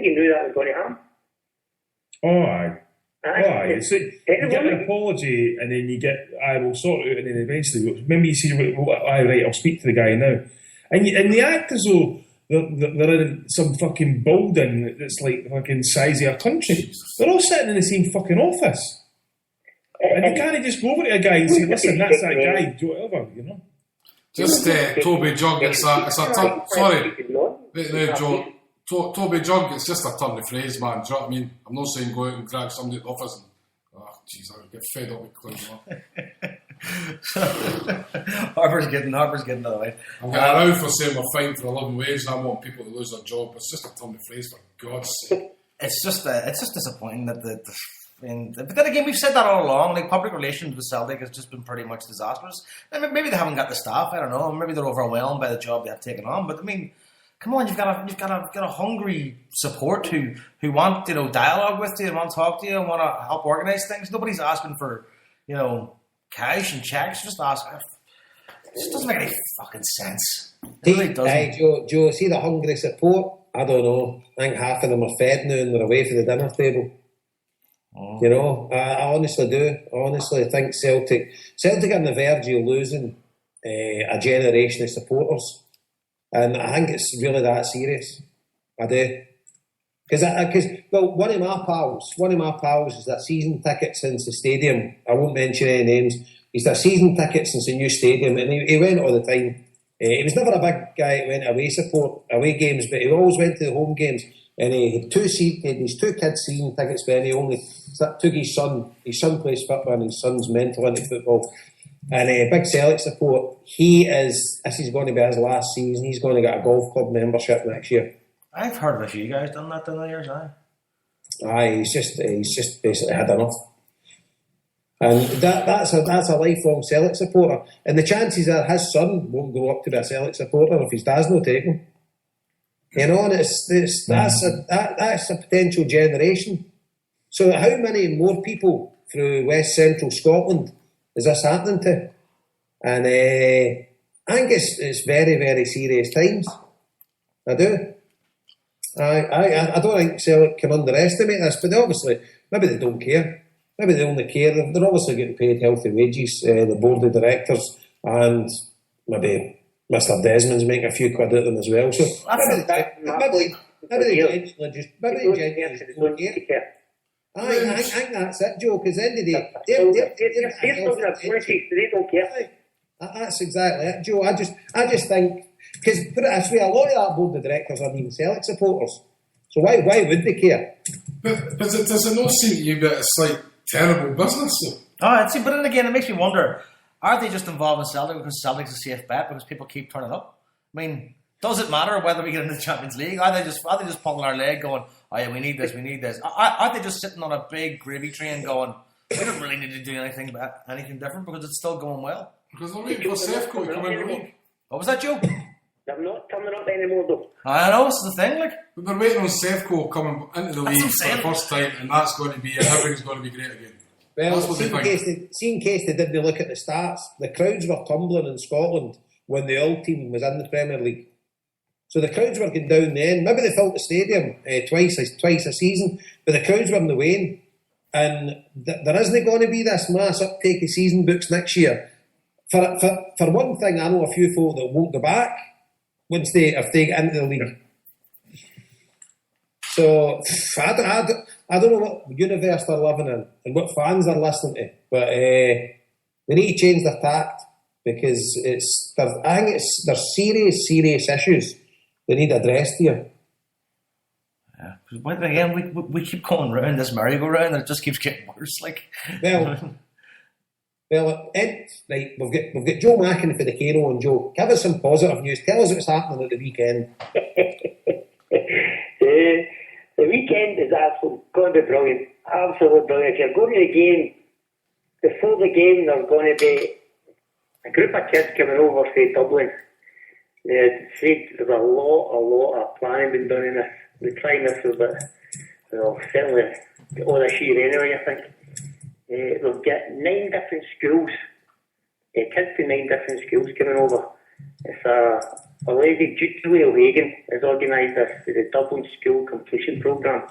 you knew that was going to happen. Oh, aye. So you get an apology, and then you get, I will sort it out, and then eventually, maybe you see, right, I'll speak to the guy now. And they act as though they're in some fucking building that's like the fucking size of a country. They're all sitting in the same fucking office. And you can't just go over to a guy and say, listen, that's that guy, whatever, you know. Just Toby Jug, it's a turn. Sorry, Joe. Toby Jug, it's just a turn of phrase, man. Do you know what I mean? I'm not saying go out and grab somebody at the office and, oh, jeez, I'll get fed up with clowns. Harper's getting the way. I'm getting around for saying we're fighting for a living wage and I want people to lose their job. It's just a turn of phrase, for God's sake. It's just disappointing that but then again, we've said that all along. Like, public relations with Celtic has just been pretty much disastrous. I mean, maybe they haven't got the staff. I don't know. Maybe they're overwhelmed by the job they have taken on. But I mean, come on, you've got a hungry support who want dialogue with you and want to talk to you and want to help organise things. Nobody's asking for cash and checks. Just ask. It just doesn't make any fucking sense. It really doesn't. Hey, Joe, see the hungry support? I don't know. I think half of them are fed now and they're away from the dinner table. Oh. I honestly do. I honestly think Celtic are on the verge of losing a generation of supporters, and I think it's really that serious. I do, because one of my pals has got season tickets since the stadium. I won't mention any names. He's got season tickets since the new stadium, and he went all the time. He was never a big guy that went away games, but he always went to the home games. And he had his two kids' season tickets, but he only took his son. His son plays football, and his son's mental into football. And big Celtic support. This is going to be his last season. He's going to get a golf club membership next year. I've heard of a few guys done that down the years, Aye, he's just basically had enough. And that's a lifelong Celtic supporter. And the chances are his son won't grow up to be a Celtic supporter if his dad's not taking him. And that's a potential generation. So how many more people through West Central Scotland is this happening to? And I think it's very, very serious times. I do. I don't think Celtic can underestimate this, but maybe they don't care. Maybe they only care. They're obviously getting paid healthy wages, the board of directors, and maybe Mr. Desmond's making a few quid out of them as well. So maybe they genuinely just don't care. I think that's it, Joe, because at the end of the day, they don't care. That's exactly it, Joe. I just think, because put it this way, a lot of that board of directors aren't even Celtic supporters. So why would they care? But does it not seem to you that it's like terrible business? But then again, it makes me wonder, are they just involved in Celtic because Celtic's a safe bet because people keep turning up? I mean, does it matter whether we get into the Champions League? Are they just pulling our leg going, oh yeah, we need this? Are they just sitting on a big gravy train going, we don't really need to do anything different because it's still going well? Because they're waiting for Sefco to come in the league. What was that, Joe? They're not turning up anymore, though. I know, this is the thing, like. But they're waiting on Sefco coming into the league for the first time, and that's going to be, everything's going to be great again. Well, see in case they didn't look at the stats, the crowds were tumbling in Scotland when the old team was in the Premier League. So the crowds were going down then. Maybe they filled the stadium twice a season, but the crowds were in the wane. And there isn't going to be this mass uptake of season books next year. For one thing, I know a few folk that won't go back if they get into the league. So I don't know what universe they're living in and what fans are listening to, but they need to change their tact because I think there's serious issues they need addressed here. Yeah, but again, we keep going round this merry-go-round and it just keeps getting worse. Like, well, Ed, right, we've got Joe Mackin for the Cairo, and Joe, give us some positive news. Tell us what's happening at the weekend. The weekend is absolutely going to be brilliant. Absolutely brilliant. If you're going to the game, before the game, there's going to be a group of kids coming over from Dublin. There's a lot of planning been done in this. We're trying this for certainly all this year anyway, I think. We'll get 9 different schools, kids from 9 different schools coming over. It's a lady, Julie O'Hagan, has organised the Dublin School Completion Programme.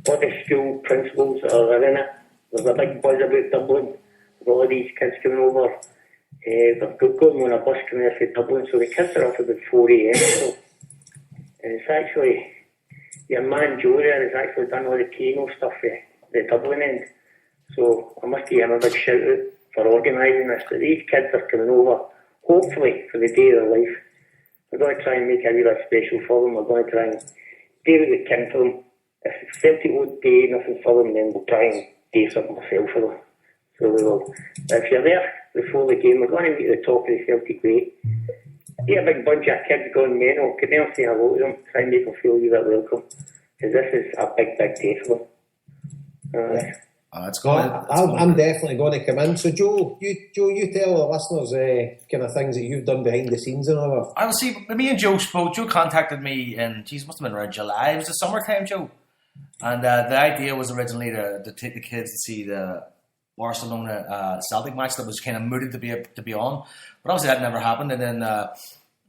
All the school principals are in it. There's a big buzz about Dublin with all these kids coming over. They've got going on a bus coming here from Dublin, so the kids are up about 4 a.m. So it's actually, your man Joe there has actually done all the Kano stuff for the Dublin end. So I must give him a big shout out for organising this. But these kids are coming over, hopefully, for the day of their life. We're going to try and make a really special for them. We're going to try and do the king for them. If it's 30 odd day, nothing for them, then we'll try and do something myself for them. So we will. If you're there before the game, we're going to meet at the top of the Celtic Way. Get a big bunch of kids going mental. Come there and say hello to them. Try and make them feel you that welcome. Because this is a big, big day for them. I'm definitely going to come in. So, Joe, you tell the listeners kind of things that you've done behind the scenes and all that. I will see. Me and Joe spoke. Joe contacted me in, must have been around July. It was the summertime, Joe. And the idea was originally to take the kids to see the Barcelona Celtic match that was kind of mooted to be on, but obviously that never happened. And then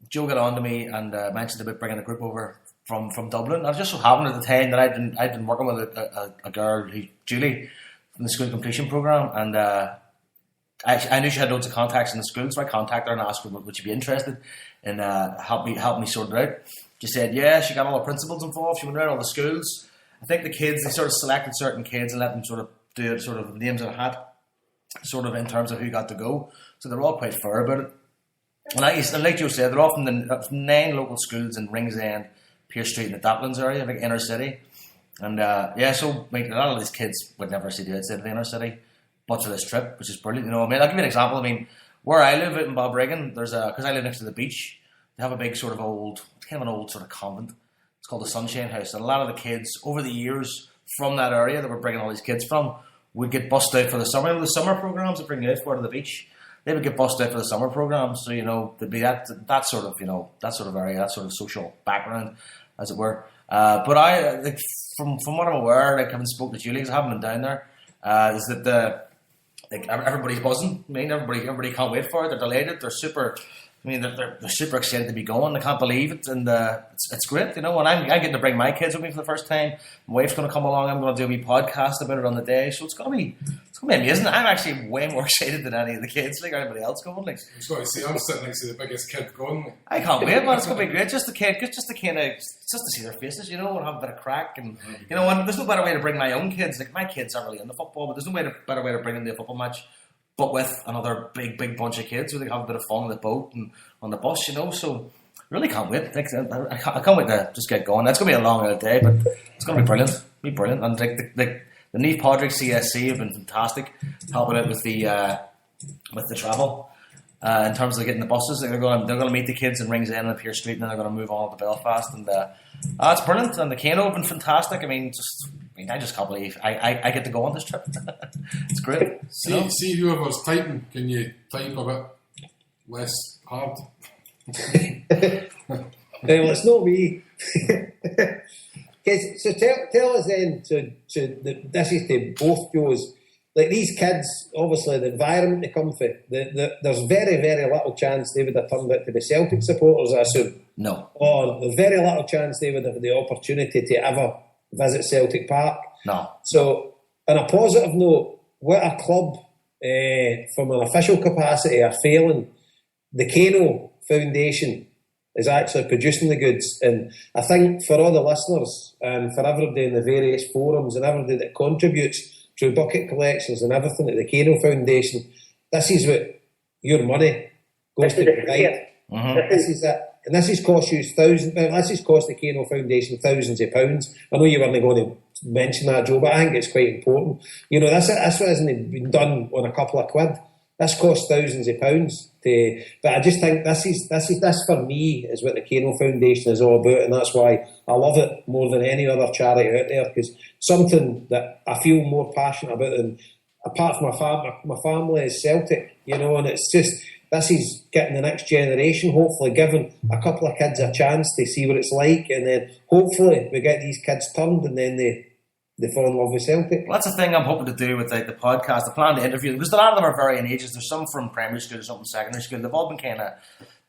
Joe got on to me and mentioned about bringing a group over from Dublin. I just so happened at the time that I'd been working with a girl, Julie, from the school completion program, and I knew she had loads of contacts in the school, so I contacted her and asked her would she be interested in help me sort it out. She said yeah. She got all the principals involved. She went around all the schools. I think the kids, they sort of selected certain kids and let them sort of do it, sort of names in a hat, sort of in terms of who got to go. So they're all quite fair about it. And like Joe said, they're all from the 9 local schools in Ringsend, Pearse Street, and the Docklands area, like inner city. And so a lot of these kids would never see the outside of the inner city, but for this trip, which is brilliant. You know, I mean, I'll give you an example. I mean, where I live out in Balbriggan, because I live next to the beach, they have a big sort of kind of an old sort of convent. It's called the Sunshine House, and a lot of the kids over the years from that area that we're bringing all these kids from would get bussed out for the summer. The summer programs that bring you out for to the beach, they would get bussed out for the summer programs. So there'd be that sort of that sort of area, that sort of social background, as it were. But I from what I'm aware, having spoken to Julie, because I haven't been down there, is that everybody's buzzing. I mean, everybody can't wait for it. They're delighted. They're super. I mean, they're super excited to be going. They can't believe it, and it's great, And I'm getting to bring my kids with me for the first time. My wife's going to come along. I'm going to do a wee podcast about it on the day, so it's going to be amazing. I'm actually way more excited than any of the kids, or anybody else going. You've got to see, I'm sitting next to the biggest kid going. I can't wait, man. It's going to be great. Just to see their faces, and have a bit of crack, and and there's no better way to bring my own kids. Like my kids aren't really into football, but there's no better way to bring them to a football match. But with another big bunch of kids who they have a bit of fun on the boat and on the bus, So really can't wait. I can't wait to just get going. That's going to be a long day, but it's going to be brilliant. And the Neve Podrick CSC have been fantastic, helping out with the travel. In terms of getting the buses, they're going to meet the kids in Ringsend and Pearse Street, and then they're going to move on to Belfast. And it's brilliant. And the Kano have been fantastic. I just can't believe I get to go on this trip. It's great. See whoever's typing, can you type a bit less hard? Well, it's not me. So tell us then. So this is to both Joes. Like these kids, obviously the environment they come from. There's very, very little chance they would have turned out to be Celtic supporters, I assume. No. Or there's very little chance they would have the opportunity to ever visit Celtic Park. No. So, on a positive note, what a club from an official capacity are failing. The Kano Foundation is actually producing the goods, and I think for all the listeners and for everybody in the various forums and everybody that contributes through bucket collections and everything at the Kano Foundation, this is what your money goes to provide. Mm-hmm. This is it. And this has cost you this has cost the Kano Foundation thousands of pounds. I know you weren't going to mention that, Joe, but I think it's quite important. This hasn't been done on a couple of quid. This costs thousands of pounds. But I just think this for me is what the Kano Foundation is all about, and that's why I love it more than any other charity out there, because something that I feel more passionate about than, apart from my family is Celtic, and it's just, this is getting the next generation, hopefully giving a couple of kids a chance to see what it's like, and then hopefully we get these kids turned and then they fall in love with Celtic. Well, that's the thing I'm hoping to do with the podcast. I plan to interview them, because a lot of them are varying ages. There's some from primary school, some from secondary school. They've all been kind of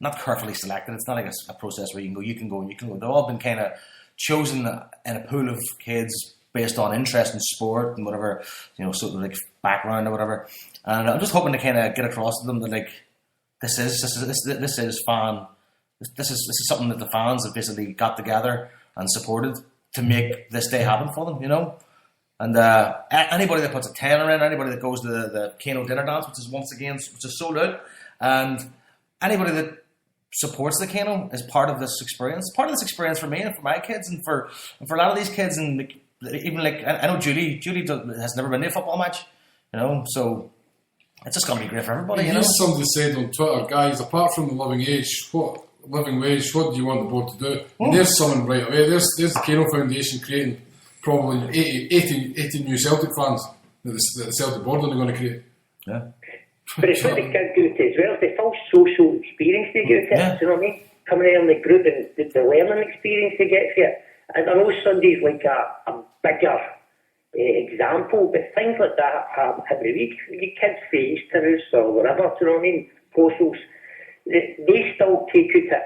not carefully selected. It's not like a process where you can go. They've all been kind of chosen in a pool of kids based on interest in sport and whatever, sort of like background or whatever. And I'm just hoping to kind of get across to them that like this is something that the fans have basically got together and supported to make this day happen for them, And anybody that puts a tenner in, anybody that goes to the Kano dinner dance, which is sold out, and anybody that supports the Kano is part of this experience. Part of this experience for me and for my kids, and for a lot of these kids, and even like I know Julie has never been to a football match, so it's just going to be great for everybody. Somebody said on Twitter, guys, apart from the living wage, what do you want the board to do? And there's someone right away. There's the Kano Foundation creating probably 80 new Celtic fans that the Celtic board are going to create. Yeah. But it's what the kids do as well. It's the full social experience they get to it. Do you know what I mean? Coming in the group and the learning experience they get for it. And I know Sunday's like a bigger example, but things like that happen every week. Your kids face Easter or whatever, do you know what I mean? Postals. They still take you to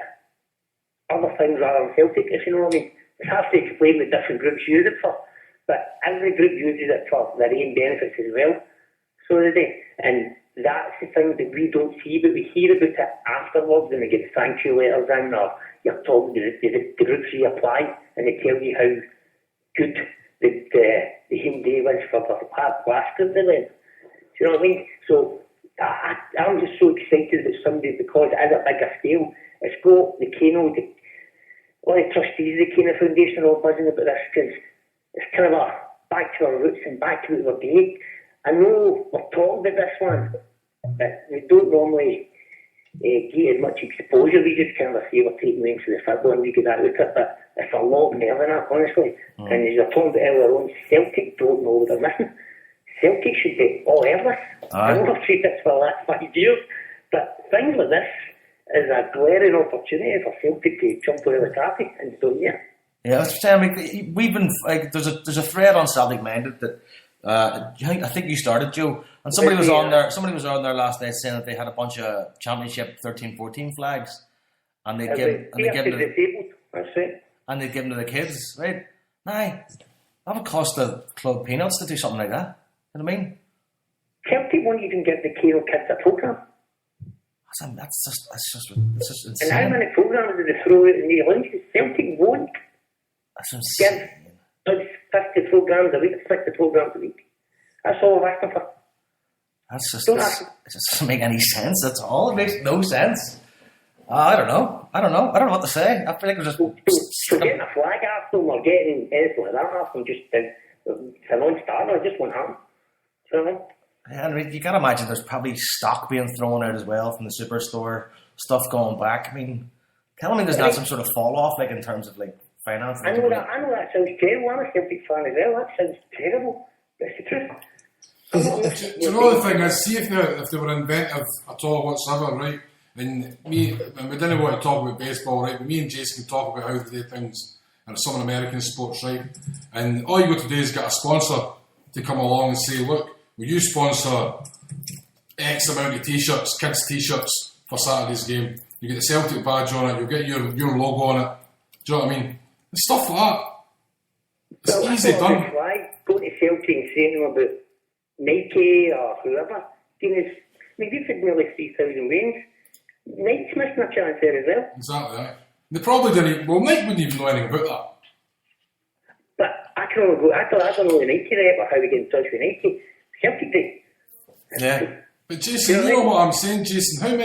other things rather than Celtic, if you know what I mean. It's hard to explain what different groups use it for, but every group uses it for their own benefits as well. So do they. And that's the thing that we don't see, but we hear about it afterwards, and we get thank you letters in, or you're talking to the groups reapply, and they tell you how good the home day was for the last group they went. Do you know what I mean? So I'm just so excited that somebody, because it is a bigger scale, it's got the Kano, all the trustees of the Kano Foundation are all buzzing about this, because it's kind of a back to our roots and back to what we're doing. I know we're talking about this one, but we don't normally get as much exposure. We just kind of say we're taking names for the football and we get that look at it, but it's a lot more than that, honestly. And as you're talking about earlier on, Celtic don't know what they're missing. Celtic should be all over this. I know I've said this for the last 5 years, but things like this is a glaring opportunity for Celtic to jump over the carpet and do it. Yeah, that's what I'm saying. We've been like, there's a thread on Celtic Minded that I think you started, Joe, and somebody was on there. Somebody was on there last night saying that they had a bunch of Championship 13-14 flags, and they'd give them to the kids, right? Now, that would cost the club peanuts to do something like that. You know what I mean? Celtic won't even give the Kano kids a programme. That's just insane. And how many programmes do they throw out in the lunches? Celtic won't give 50 programmes a week, 60 programmes a week. That's all I've asked for. It just doesn't make any sense. That's all. It makes no sense. I don't know what to say. I feel like we're just so getting a flag after them or getting anything like that after them, just it's a non-starter. It just won't happen. Do you know what I mean? Yeah, I mean, you got to imagine there's probably stock being thrown out as well from the superstore, stuff going back. I mean, tell me there's not some sort of fall off, like in terms of like finance. I know that sounds terrible. I'm a Celtic fan as well. That sounds terrible. That's the truth. Do you know the thing is, see if they were inventive at all whatsoever, right? And we didn't want to talk about baseball, right? But me and Jason can talk about how they do things in some American sports, right? And all you got to do is get a sponsor to come along and say, look, will you sponsor X amount of t-shirts, kids t-shirts for Saturday's game? You get the Celtic badge on it, you'll get your logo on it. Do you know what I mean? And stuff like that. It's easy done. Go to Celtic and say to them about Nike or whoever. We've had nearly 3,000 wins. Nike's missing a chance there as well. Exactly, right. They probably didn't. Well, Nike wouldn't even know anything about that. But I can only go. I don't know the Nike rep or how we get in touch with Nike. Celtic do. Yeah. But Jason, you know what I'm saying, Jason? How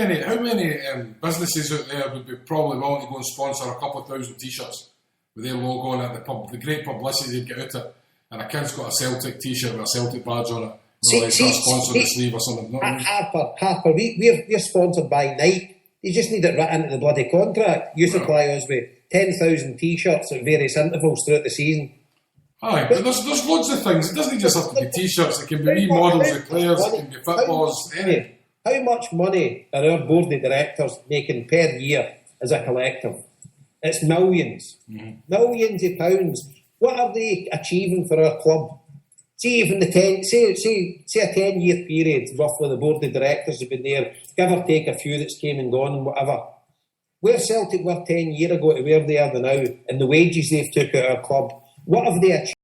many businesses out there would be probably willing to go and sponsor a couple of thousand t-shirts with their logo on it, the great publicity they'd get out of it, and a kid's got a Celtic t-shirt with a Celtic badge on it. Like a sponsor the sleeve or something. Harper, we're sponsored by Nike. You just need it written into the bloody contract. You supply us with 10,000 t-shirts at various intervals throughout the season. Aye, but there's loads of things. It doesn't just have to be t-shirts. It can be models of players. It can be footballers. How much money are our board of directors making per year as a collective? It's millions. Mm-hmm. Millions of pounds. What are they achieving for our club? See, even say a 10-year period, roughly, the board of directors have been there, give or take a few that's came and gone and whatever. where Celtic were 10 years ago to where they are now, and the wages they've took out of our club, what have they achieved?